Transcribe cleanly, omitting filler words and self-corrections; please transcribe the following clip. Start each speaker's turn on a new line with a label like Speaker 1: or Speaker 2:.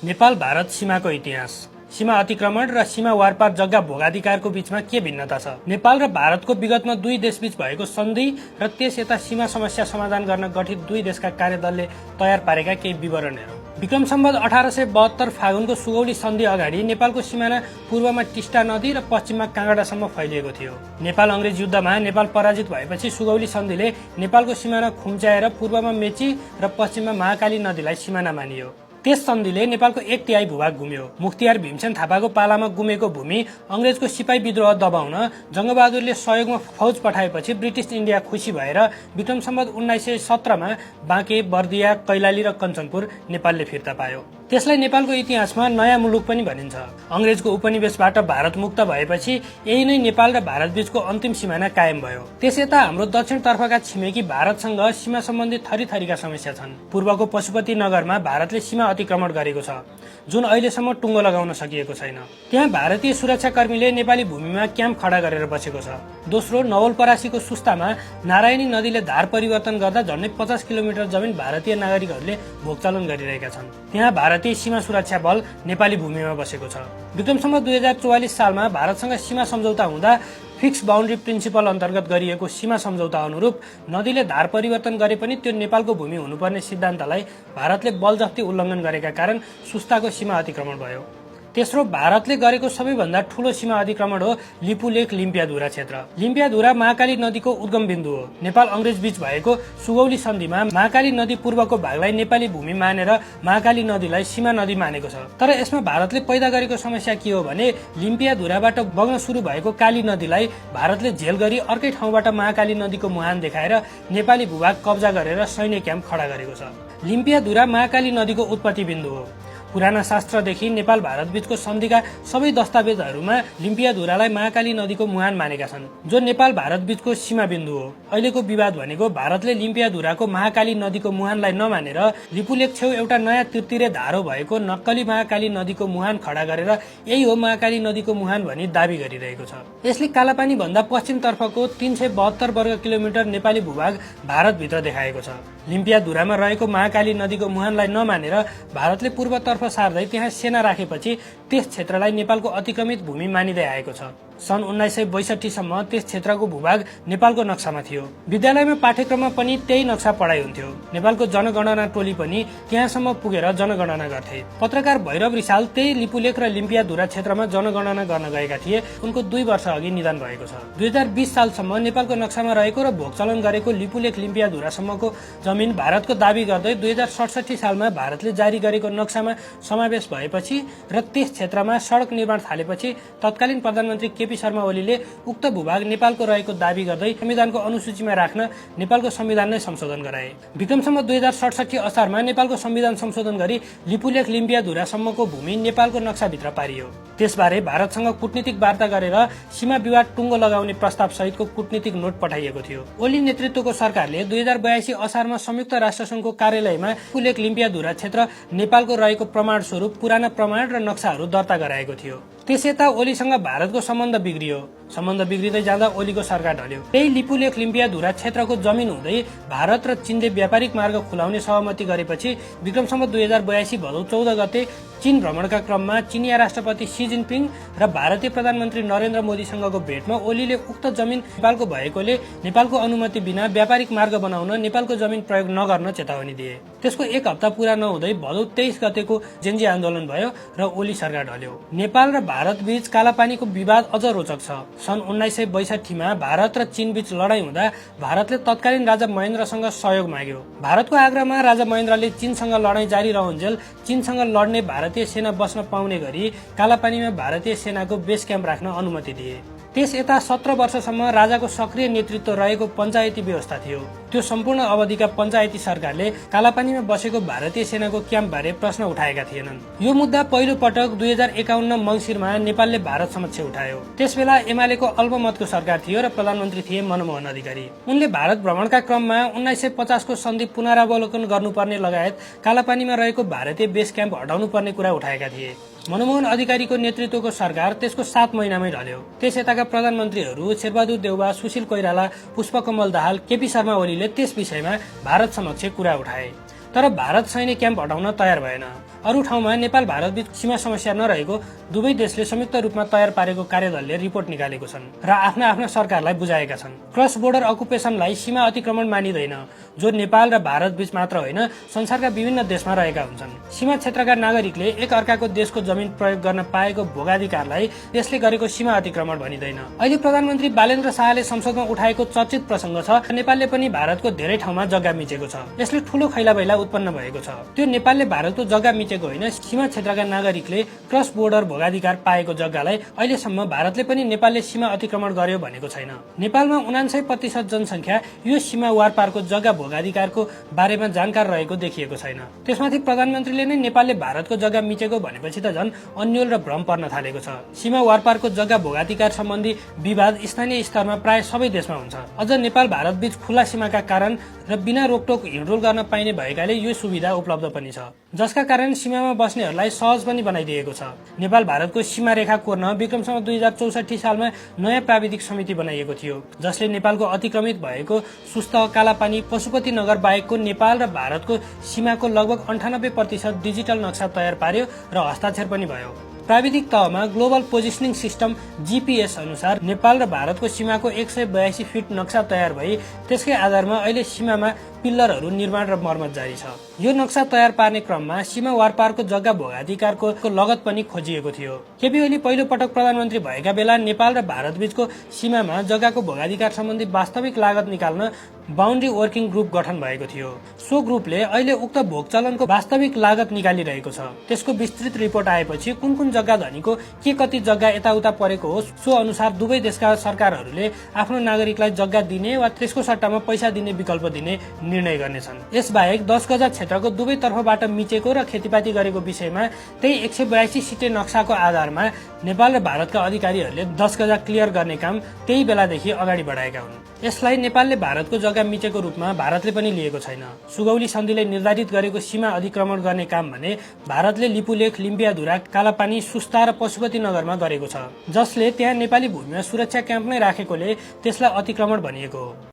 Speaker 1: नेपाल भारत सीमाको इतिहास। सीमा अतिक्रमण र सीमा वारपार जग्गा भोगाधिकारको बीचमा के भिन्नता छ? नेपाल र भारतको विगतमा दुई देशबीच भएको सन्धि र त्यस यता सीमा समस्या समाधान गर्न गठित दुई देशका कार्यदलले तयार पारेका केही विवरणहरू। विक्रम सम्वत 1872 फागुनको सुगौली सन्धि अगाडि नेपालको सिमाना पूर्वमा टिस्टा नदी र पश्चिममा काँगडासम्म फैलिएको थियो। नेपाल अंग्रेज युद्धमा नेपाल पराजित भएपछि सुगौली सन्धिले नेपालको सिमाना खुम्च्याएर पूर्वमा मेची र पश्चिममा महाकाली नदीलाई सिमाना मानियो। त्यस सन्धिले नेपालको 1/3 भूभाग गुम्यो। मुख्तियार भीमसेन थापाको पालामा गुमेको भूमि अंग्रेजको सिपाही विद्रोह दबाउन जंगबहादुरले सहयोगमा फौज पठाएपछि ब्रिटिस इन्डिया खुसी भएर विक्रम सम्वत 1917 मा बाँके, बर्दिया, कैलाली र कञ्चनपुर नेपालले फिर्ता पायो। त्यसलाई नेपालको इतिहासमा नयाँ मुलुक पनि भनिन्छ। अंग्रेजको उपनिवेशबाट भारत मुक्त भएपछि यही नै नेपाल र भारत बीचको अन्तिम सिमाना कायम भयो। त्यसयता हाम्रो दक्षिणतर्फका छिमेकी भारतसँग सीमा सम्बन्धी थरीथरीका समस्या छन्। पूर्वको पशुपति नगरमा भारतले सीमा अतिक्रमण गरेको छ, जुन अहिलेसम्म टुङ्गो लगाउन सकिएको छैन। त्यहाँ भारतीय सुरक्षाकर्मीले नेपाली भूमिमा क्याम्प खडा गरेर बसेको छ। दोस्रो, नवलपरासीको सुस्तामा नारायणी नदीले धार परिवर्तन गर्दा झन्डै 50 किलोमिटर जमिन भारतीय नागरिकहरूले भोगचलन गरिरहेका छन्। त्यहाँ भारतीय सीमा सुरक्षा बल नेपाली भूमिमा बसेको छ। विक्रम सम्वत 2044 सालमा भारतसँग सीमा सम्झौता हुँदा फिक्स बाउन्ड्री प्रिन्सिपल अन्तर्गत गरिएको सीमा सम्झौता अनुरूप नदीले धार परिवर्तन गरे पनि त्यो नेपालको भूमि हुनुपर्ने सिद्धान्तलाई भारतले बलजफ्ती उल्लङ्घन गरेका कारण सुस्ताको सीमा अतिक्रमण भयो। तेस्रो, भारतले गरेको सबैभन्दा ठूलो सीमा अतिक्रमण हो लिपुलेख लिम्पियाधुरा क्षेत्र। लिम्पियाधुरा महाकाली नदीको उद्गम बिन्दु हो। नेपाल अंग्रेज बीच भएको सुगौली सन्धिमा महाकाली नदी पूर्वको भागलाई नेपाली भूमि मानेर महाकाली नदीलाई सीमा नदी मानेको छ। तर यसमा भारतले पैदा गरेको समस्या के हो भने लिम्पियाधुराबाट बग्न सुरु भएको काली नदीलाई भारतले झेल गरी अर्कै ठाउँबाट महाकाली नदीको मुहान देखाएर नेपाली भूभाग कब्जा गरेर सैन्य क्याम्प खडा गरेको छ। लिम्पियाधुरा महाकाली नदीको उत्पत्ति बिन्दु हो। पुराना शास्त्रदेखि नेपाल भारत बीचको सन्धिका सबै दस्तावेजहरूमा लिम्पियाधुरालाई महाकाली नदीको मुहान मानेका छन्, जो नेपाल भारत बीचको सीमा बिन्दु हो। अहिलेको विवाद भनेको भारतले लिम्पियाधुराको महाकाली नदीको मुहानलाई नमानेर लिपुलेख छेउ एउटा नयाँ तिरतिरे धारो भएको नक्कली महाकाली नदीको मुहान खडा गरेर यही हो महाकाली नदीको मुहान भनी दावी गरिरहेको छ। यसले कालापानी भन्दा पश्चिमतर्फको 372 वर्ग किलोमिटर नेपाली भूभाग भारतभित्र देखाएको छ। लिम्पियाधुरामा रहेको महाकाली नदीको मुहानलाई नमानेर भारतले पूर्वतर्फ सार्दै त्यहाँ सेना राखेपछि त्यस क्षेत्रलाई नेपालको अतिक्रमित भूमि मानिँदै आएको छ। सन् 1962 सम्म त्यस क्षेत्रको भूभाग नेपालको नक्सामा थियो। विद्यालयमा पाठ्यक्रममा पनि त्यही नक्सा पढाइ हुन्थ्यो। नेपालको जनगणना टोली पनि त्यहाँसम्म पुगेर जनगणना गर्थे। पत्रकार भैरव रिसाल त्यही लिपुलेख र लिम्पियाधुरा क्षेत्रमा जनगणना गर्न गएका थिए। उनको 2 वर्ष अघि निधन भएको छ। 2020 सालसम्म नेपालको नक्सामा रहेको र भोगचलन गरेको लिपुलेख लिम्पियाधुरासम्मको जमिन भारतको दावी गर्दै 2067 सालमा भारतले जारी गरेको नक्सामा समावेश भएपछि र त्यस क्षेत्रमा सडक निर्माण थालेपछि तत्कालीन प्रधानमन्त्री केपी शर्मा ओलीले उक्त भूभाग नेपालको रहेको दावी गर्दै संविधानको अनुसूचीमा राख्न नेपालको संविधान नै संशोधन गराए। विक्रम सम्वत 2067 असारमा नेपालको संविधान संशोधन गरी लिपुलेख लिम्पियाधुरासम्मको भूमि नेपालको नक्साभित्र पारियो। त्यसबारे भारतसँग कूटनीतिक वार्ता गरेर सीमा विवाद टुङ्गो लगाउने प्रस्ताव सहितको कूटनीतिक नोट पठाइएको थियो। ओली नेतृत्वको सरकारले 2082 असारमा संयुक्त राष्ट्रसङ्घको कार्यालयमा लिपुलेख लिम्पियाधुरा क्षेत्र नेपालको रहेको प्रमाण स्वरूप पुराना प्रमाण र नक्साहरू दर्ता गराएको थियो। त्यसयता ओलीसँग भारतको सम्बन्ध बिग्रियो। सम्बन्ध बिग्रिँदै जाँदा ओलीको सरकार ढल्यो। त्यही लिपुलेख लिम्पियाधुरा क्षेत्रको जमिन हुँदै भारत र चीनले व्यापारिक मार्ग खुलाउने सहमति गरेपछि विक्रम सम्वत 2082 भदौ 14 गते चीन भ्रमणका क्रममा चिनिया राष्ट्रपति सी जिनपिङ र भारतीय प्रधानमन्त्री नरेन्द्र मोदीसँगको भेटमा ओलीले उक्त जमिन नेपालको भएकोले नेपालको अनुमति बिना व्यापारिक मार्ग बनाउन नेपालको जमिन प्रयोग नगर्न चेतावनी दिए। त्यसको 1 हप्ता पूरा नहुँदै भदौ 23 गतेको जेन्जी आन्दोलन भयो र ओली सरकार ढल्यो। नेपाल र भारत बीच कालापानीको विवाद अझ रोचक छ। सन् 1962 मा भारत र चीन बीच लडाईँ हुँदा भारतले तत्कालीन राजा महेन्द्रसँग सहयोग माग्यो। भारतको आग्रहमा राजा महेन्द्रले चीनसँग लडाईँ जारी रहुन्जेल चीनसँग लड्ने भारतीय सेना बस्न पाउने गरी कालापानीमा भारतीय सेनाको बेस क्याम्प राख्न अनुमति दिए। त्यस यता 17 वर्षसम्म राजाको सक्रिय नेतृत्व रहेको पञ्चायती व्यवस्था थियो। त्यो सम्पूर्ण अवधिका पञ्चायती सरकारले कालापानीमा बसेको भारतीय सेनाको क्याम्पबारे प्रश्न उठाएका थिएनन्। यो मुद्दा पहिलो पटक 2051 मङ्सिरमा नेपालले भारत समक्ष उठायो। त्यसबेला एमालेको अल्पमतको सरकार थियो र प्रधानमन्त्री थिए मनमोहन अधिकारी। उनले भारत भ्रमणका क्रममा 1950 को सन्धि पुनरावलोकन गर्नुपर्ने लगायत कालापानीमा रहेको भारतीय बेस क्याम्प हटाउनु पर्ने कुरा उठाएका थिए। मनमोहन अधिकारीको नेतृत्वको सरकार त्यसको 7 महिनामै ढल्यो। त्यसयताका प्रधानमन्त्रीहरू शेरबहादुर देउवा, सुशील कोइराला, पुष्पकमल दाहाल, केपी शर्मा ओलीले त्यस विषयमा भारत समक्ष कुरा उठाए। तर भारत सैन्य क्याम्प हटाउन तयार भएन। अरू ठाउँमा नेपाल भारत बीच सीमा समस्या नरहेको दुवै देशले संयुक्त रूपमा तयार पारेको कार्यदलले रिपोर्ट निकालेको छन् र आफ्ना आफ्ना सरकारलाई बुझाएका छन्। क्रस बोर्डर अकुपेसनलाई सीमा अतिक्रमण मानिँदैन, जो नेपाल र भारत बीच मात्र होइन संसारका विभिन्न देशमा रहेका हुन्छन्। सीमा क्षेत्रका नागरिकले एक अर्काको देशको जमिन प्रयोग गर्न पाएको भोगाधिकारलाई देशले गरेको सीमा अतिक्रमण भनिँदैन। अहिले प्रधानमन्त्री बालेन्द्र शाहले संसदमा उठाएको चर्चित प्रसङ्ग छ, नेपालले पनि भारतको धेरै ठाउँमा जग्गा मिचेको छ। यसले ठूलो खैलाबैला उत्पन्न भएको छ। त्यो नेपालले भारतको जग्गा मिचेको होइन, सीमा क्षेत्रका नागरिकले क्रस बोर्डर भोगाधिकार पाएको जग्गालाई अहिलेसम्म भारतले पनि नेपालले सीमा अतिक्रमण गर्यो भनेको छैन। नेपालमा 99% जनसङ्ख्या यो सीमा वारपारको जग्गा भोगाधिकारको बारेमा जानकार रहेको देखिएको छैन। त्यसमाथि प्रधानमन्त्रीले नै नेपालले भारतको जग्गा मिचेको भनेपछि त झन् अन्यल र भ्रम पर्न थालेको छ। सीमा वारपारको जग्गा भोगाधिकार सम्बन्धी विवाद स्थानीय स्तरमा प्राय सबै देशमा हुन्छ। अझ नेपाल भारत बीच खुला सीमाका कारण र बिना रोकटोक हिँडडुल गर्न पाइने भएकाले यो सुविधा उपलब्ध पनि छ, जसका कारण सीमामा बस्नेहरूलाई सहज पनि बनाइदिएको छ। नेपाल भारतको सीमा रेखा कोर्न विक्रमसँग 2064 सालमा नयाँ प्राविधिक समिति बनाइएको थियो, जसले नेपालको अतिक्रमित भएको सुस्त, कालापानी, पशुपति नगर बाहेकको नेपाल र भारतको सीमाको लगभग 98% डिजिटल नक्सा तयार पार्यो र हस्ताक्षर पनि भयो। प्राविधिक तहमा ग्लोबल पोजिसनिङ सिस्टम जीपीएस अनुसार नेपाल र भारतको सीमाको 182 फिट नक्सा तयार भई त्यसकै आधारमा अहिले सीमामा पिल्लरहरू निर्माण र मर्मत जारी छ। यो नक्सा तयार पार्ने क्रममा सीमा वारपारको जग्गा भोगाधिकारको लगत पनि खोजिएको थियो। केपी ओली पहिलो पटक प्रधानमन्त्री भएका बेला नेपाल र भारत बीचको सीमामा जग्गाको भोगाधिकार सम्बन्धी वास्तविक लागत निकाल्न बाउन्ड्री वर्किङ ग्रुप गठन भएको थियो। सो ग्रुपले अहिले उक्त भोगचलनको वास्तविक लागत निकालिरहेको छ। त्यसको विस्तृत रिपोर्ट आएपछि कुन कुन जग्गा धनीको के कति जग्गा यताउता परेको हो, सो अनुसार दुवै देशका सरकारहरूले आफ्नो नागरिकलाई जग्गा दिने वा त्यसको सट्टामा पैसा दिने विकल्प दिने निर्णय गर्नेछन्। यसबाहेक 10 गजा क्षेत्रको दुवै तर्फबाट मिचेको र खेतीपाती गरेको विषयमा त्यही 182 सिटे नक्साको आधारमा नेपाल र भारतका अधिकारीहरूले 10 गजा क्लियर गर्ने काम त्यही बेलादेखि अगाडि बढाएका हुन्। यसलाई नेपालले भारतको जग्गा मिचेको रूपमा भारतले पनि लिएको छैन। सुगौली सन्धिले निर्धारित गरेको सीमा अधिक्रमण गर्ने काम भने भारतले लिपुलेख, लिम्पियाधुरा, कालापानी, सुस्ता र पशुपति नगरमा गरेको छ, जसले त्यहाँ नेपाली भूमिमा सुरक्षा क्याम्प नै राखेकोले त्यसलाई अतिक्रमण भनिएको हो।